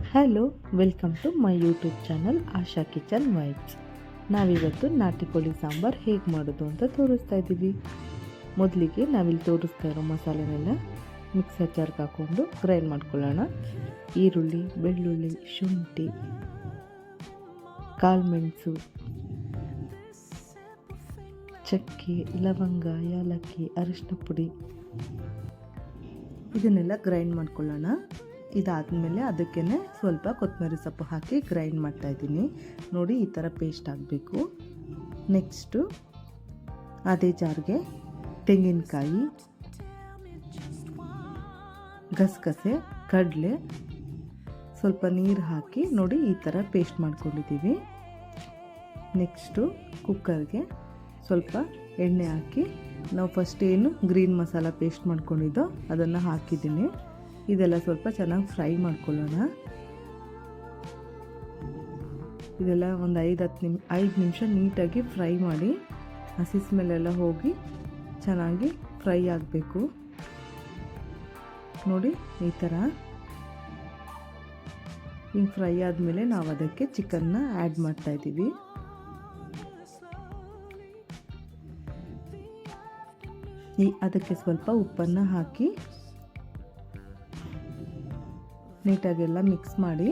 Hello, welcome to my YouTube channel Asha kitchen vibes. ನಾವಿವತ್ತು ನಾಟಿ ಕೋಳಿ ಸಾಂಬಾರು ಹೇಗೆ ಮಾಡೋದು ಅಂತ ತೋರಿಸ್ತಾ ಇದ್ದೀವಿ. ಮೊದಲಿಗೆ ನಾವಿಲ್ಲಿ ತೋರಿಸ್ತಾ ಇರೋ ಮಸಾಲೆನೆಲ್ಲ ಮಿಕ್ಸರ್ ಜಾರ್ಗೆ ಹಾಕ್ಕೊಂಡು ಗ್ರೈಂಡ್ ಮಾಡ್ಕೊಳ್ಳೋಣ. ಈರುಳ್ಳಿ, ಬೆಳ್ಳುಳ್ಳಿ, ಶುಂಠಿ, ಕಾಳುಮೆಣಸು, ಚಕ್ಕೆ, ಲವಂಗ, ಏಲಕ್ಕಿ, ಅರಿಶಿನ ಪುಡಿ ಇದನ್ನೆಲ್ಲ ಗ್ರೈಂಡ್ ಮಾಡ್ಕೊಳ್ಳೋಣ. ಇದಾದಮೇಲೆ ಅದಕ್ಕೇ ಸ್ವಲ್ಪ ಕೊತ್ತಂಬರಿ ಸೊಪ್ಪು ಹಾಕಿ ಗ್ರೈಂಡ್ ಮಾಡ್ತಾಯಿದ್ದೀನಿ. ನೋಡಿ, ಈ ಥರ ಪೇಸ್ಟ್ ಆಗಬೇಕು. ನೆಕ್ಸ್ಟು ಅದೇ ಜಾರ್ಗೆ ತೆಂಗಿನಕಾಯಿ, ಗಸಗಸೆ, ಕಡಲೆ, ಸ್ವಲ್ಪ ನೀರು ಹಾಕಿ ನೋಡಿ ಈ ಥರ ಪೇಸ್ಟ್ ಮಾಡ್ಕೊಂಡಿದ್ದೀವಿ. ನೆಕ್ಸ್ಟು ಕುಕ್ಕರ್ಗೆ ಸ್ವಲ್ಪ ಎಣ್ಣೆ ಹಾಕಿ ನಾವು ಫಸ್ಟ್ ಏನು ಗ್ರೀನ್ ಮಸಾಲ ಪೇಸ್ಟ್ ಮಾಡ್ಕೊಂಡಿದ್ದೋ ಅದನ್ನು ಹಾಕಿದ್ದೀನಿ. ಇದೆಲ್ಲ ಸ್ವಲ್ಪ ಚೆನ್ನಾಗಿ ಫ್ರೈ ಮಾಡ್ಕೊಳ್ಳೋಣ. ಇದೆಲ್ಲ ಒಂದು 5 ನಿಮಿಷ ನೀಟಾಗಿ ಫ್ರೈ ಮಾಡಿ ಹಸಿ ಸ್ಮೆಲ್ಲೆಲ್ಲ ಹೋಗಿ ಚೆನ್ನಾಗಿ ಫ್ರೈ ಆಗಬೇಕು. ನೋಡಿ, ಈ ಥರ ಹಿಂಗೆ ಫ್ರೈ ಆದಮೇಲೆ ನಾವು ಅದಕ್ಕೆ ಚಿಕನ್ನ ಆ್ಯಡ್ ಮಾಡ್ತಾಯಿದ್ದೀವಿ. ಅದಕ್ಕೆ ಸ್ವಲ್ಪ ಉಪ್ಪನ್ನು ಹಾಕಿ ನೀಟಾಗೆಲ್ಲ ಮಿಕ್ಸ್ ಮಾಡಿ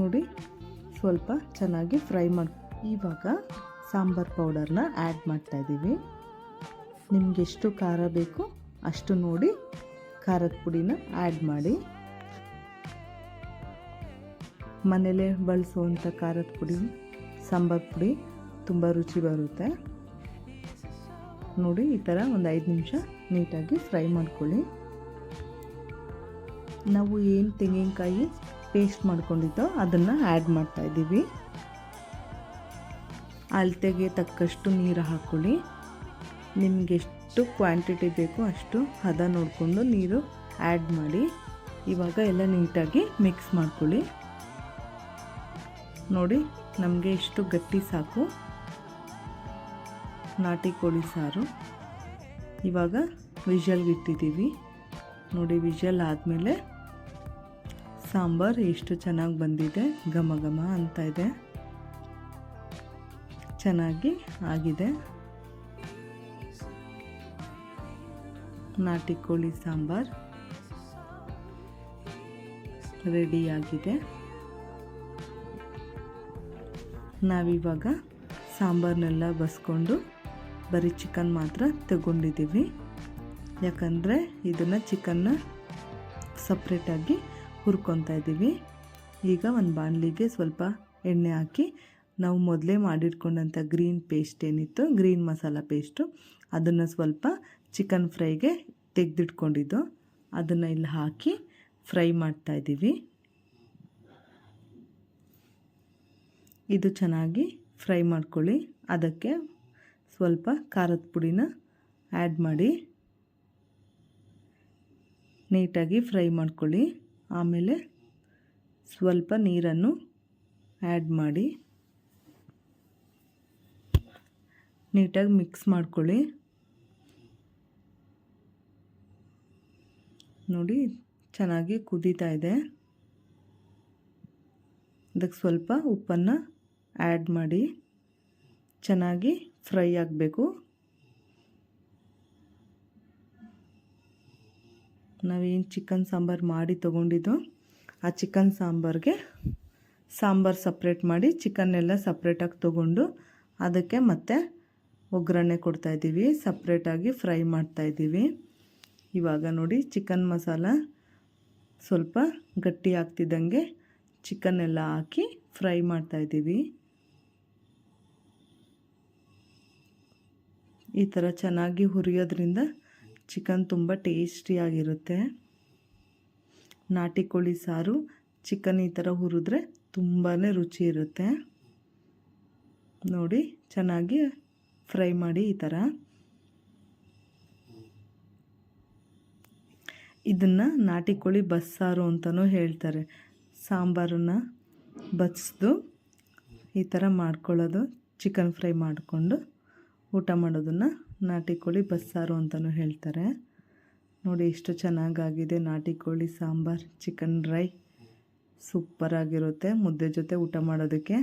ನೋಡಿ ಸ್ವಲ್ಪ ಚೆನ್ನಾಗಿ ಫ್ರೈ ಮಾಡಿ. ಇವಾಗ ಸಾಂಬಾರ್ ಪೌಡರ್ನ ಆ್ಯಡ್ ಮಾಡ್ತಾಯಿದ್ದೀವಿ. ನಿಮ್ಗೆ ಎಷ್ಟು ಖಾರ ಬೇಕು ಅಷ್ಟು ನೋಡಿ ಖಾರದ ಪುಡಿನ ಆ್ಯಡ್ ಮಾಡಿ. ಮನೇಲೇ ಬಳಸುವಂಥ ಖಾರದ ಪುಡಿ, ಸಾಂಬಾರು ಪುಡಿ ತುಂಬ ರುಚಿ ಬರುತ್ತೆ. ನೋಡಿ, ಈ ಥರ ಒಂದು 5 ನಿಮಿಷ ನೀಟಾಗಿ ಫ್ರೈ ಮಾಡ್ಕೊಳ್ಳಿ. ನಾವು ಏನು ತೆಂಗಿನಕಾಯಿ ಪೇಸ್ಟ್ ಮಾಡ್ಕೊಂಡಿದ್ದೋ ಅದನ್ನು ಆ್ಯಡ್ ಮಾಡ್ತಾಯಿದ್ದೀವಿ. ಅಳತೆಗೆ ತಕ್ಕಷ್ಟು ನೀರು ಹಾಕ್ಕೊಳ್ಳಿ. ನಿಮ್ಗೆ ಎಷ್ಟು ಕ್ವಾಂಟಿಟಿ ಬೇಕೋ ಅಷ್ಟು ಹದ ನೋಡಿಕೊಂಡು ನೀರು ಆ್ಯಡ್ ಮಾಡಿ. ಇವಾಗ ಎಲ್ಲ ನೀಟಾಗಿ ಮಿಕ್ಸ್ ಮಾಡ್ಕೊಳ್ಳಿ. ನೋಡಿ, ನಮಗೆ ಇಷ್ಟು ಗಟ್ಟಿ ಸಾಕು ನಾಟಿ ಕೋಳಿ ಸಾರು. ಇವಾಗ ವಿಷಲ್ಗೆ ಇಟ್ಟಿದ್ದೀವಿ. ನೋಡಿ, ವಿಷಲ್ ಆದಮೇಲೆ ಸಾಂಬಾರು ಎಷ್ಟು ಚೆನ್ನಾಗಿ ಬಂದಿದೆ, ಘಮ ಘಮ ಅಂತ ಇದೆ, ಚೆನ್ನಾಗಿ ಆಗಿದೆ. ನಾಟಿ ಕೋಳಿ ಸಾಂಬಾರು ರೆಡಿಯಾಗಿದೆ. ನಾವಿವಾಗ ಸಾಂಬಾರನ್ನೆಲ್ಲ ಬಸ್ಕೊಂಡು ಬರೀ ಚಿಕನ್ ಮಾತ್ರ ತಗೊಂಡಿದ್ದೀವಿ. ಯಾಕಂದರೆ ಇದನ್ನು ಚಿಕನ್ನ ಸಪ್ರೇಟಾಗಿ ಹುರ್ಕೊತಾ ಇದ್ದೀವಿ. ಈಗ ಒಂದು ಬಾಣಲಿಗೆ ಸ್ವಲ್ಪ ಎಣ್ಣೆ ಹಾಕಿ ನಾವು ಮೊದಲೇ ಮಾಡಿಟ್ಕೊಂಡಂಥ ಗ್ರೀನ್ ಪೇಸ್ಟ್ ಏನಿತ್ತು, ಗ್ರೀನ್ ಮಸಾಲ ಪೇಸ್ಟು, ಅದನ್ನು ಸ್ವಲ್ಪ ಚಿಕನ್ ಫ್ರೈಗೆ ತೆಗೆದಿಟ್ಕೊಂಡಿದ್ದು ಅದನ್ನು ಇಲ್ಲಿ ಹಾಕಿ ಫ್ರೈ ಮಾಡ್ತಾಯಿದ್ದೀವಿ. ಇದು ಚೆನ್ನಾಗಿ ಫ್ರೈ ಮಾಡ್ಕೊಳ್ಳಿ. ಅದಕ್ಕೆ ಸ್ವಲ್ಪ ಖಾರದ ಪುಡಿನ ಆ್ಯಡ್ ಮಾಡಿ ನೀಟಾಗಿ ಫ್ರೈ ಮಾಡ್ಕೊಳ್ಳಿ. ಆಮೇಲೆ ಸ್ವಲ್ಪ ನೀರನ್ನು ಆ್ಯಡ್ ಮಾಡಿ ನೀಟಾಗಿ ಮಿಕ್ಸ್ ಮಾಡ್ಕೊಳ್ಳಿ. ನೋಡಿ, ಚೆನ್ನಾಗಿ ಕುದೀತಾ ಇದೆ. ಅದಕ್ಕೆ ಸ್ವಲ್ಪ ಉಪ್ಪನ್ನು ಆ್ಯಡ್ ಮಾಡಿ ಚೆನ್ನಾಗಿ ಫ್ರೈ ಆಗಬೇಕು. ನಾವೇನು ಚಿಕನ್ ಸಾಂಬಾರು ಮಾಡಿ ತೊಗೊಂಡಿದ್ದು ಆ ಚಿಕನ್ ಸಾಂಬಾರಿಗೆ ಸಾಂಬಾರು ಸಪ್ರೇಟ್ ಮಾಡಿ ಚಿಕನ್ನೆಲ್ಲ ಸಪ್ರೇಟಾಗಿ ತೊಗೊಂಡು ಅದಕ್ಕೆ ಮತ್ತೆ ಒಗ್ಗರಣೆ ಕೊಡ್ತಾಯಿದ್ದೀವಿ. ಸಪ್ರೇಟಾಗಿ ಫ್ರೈ ಮಾಡ್ತಾಯಿದ್ದೀವಿ. ಇವಾಗ ನೋಡಿ, ಚಿಕನ್ ಮಸಾಲ ಸ್ವಲ್ಪ ಗಟ್ಟಿ ಆಗ್ತಿದ್ದಂಗೆ ಚಿಕನ್ನೆಲ್ಲ ಹಾಕಿ ಫ್ರೈ ಮಾಡ್ತಾಯಿದ್ದೀವಿ. ಈ ಥರ ಚೆನ್ನಾಗಿ ಹುರಿಯೋದ್ರಿಂದ ಚಿಕನ್ ತುಂಬ ಟೇಸ್ಟಿಯಾಗಿರುತ್ತೆ. ನಾಟಿ ಕೋಳಿ ಸಾರು ಚಿಕನ್ ಈ ಥರ ಹುರಿದ್ರೆ ತುಂಬಾ ರುಚಿ ಇರುತ್ತೆ. ನೋಡಿ, ಚೆನ್ನಾಗಿ ಫ್ರೈ ಮಾಡಿ. ಈ ಥರ ಇದನ್ನು ನಾಟಿ ಕೋಳಿ ಬಸ್ಸಾರು ಅಂತಲೂ ಹೇಳ್ತಾರೆ. ಸಾಂಬಾರನ್ನು ಬಸಿದು ಈ ಥರ ಮಾಡ್ಕೊಳ್ಳೋದು, ಚಿಕನ್ ಫ್ರೈ ಮಾಡಿಕೊಂಡು ಊಟ ಮಾಡೋದನ್ನು ನಾಟಿ ಕೋಳಿ ಬಸ್ಸಾರು ಅಂತಲೂ ಹೇಳ್ತಾರೆ. ನೋಡಿ ಎಷ್ಟು ಚೆನ್ನಾಗಾಗಿದೆ ನಾಟಿ ಕೋಳಿ ಸಾಂಬಾರು, ಚಿಕನ್ ಡ್ರೈ ಸೂಪರಾಗಿರುತ್ತೆ ಮುದ್ದೆ ಜೊತೆ ಊಟ ಮಾಡೋದಕ್ಕೆ.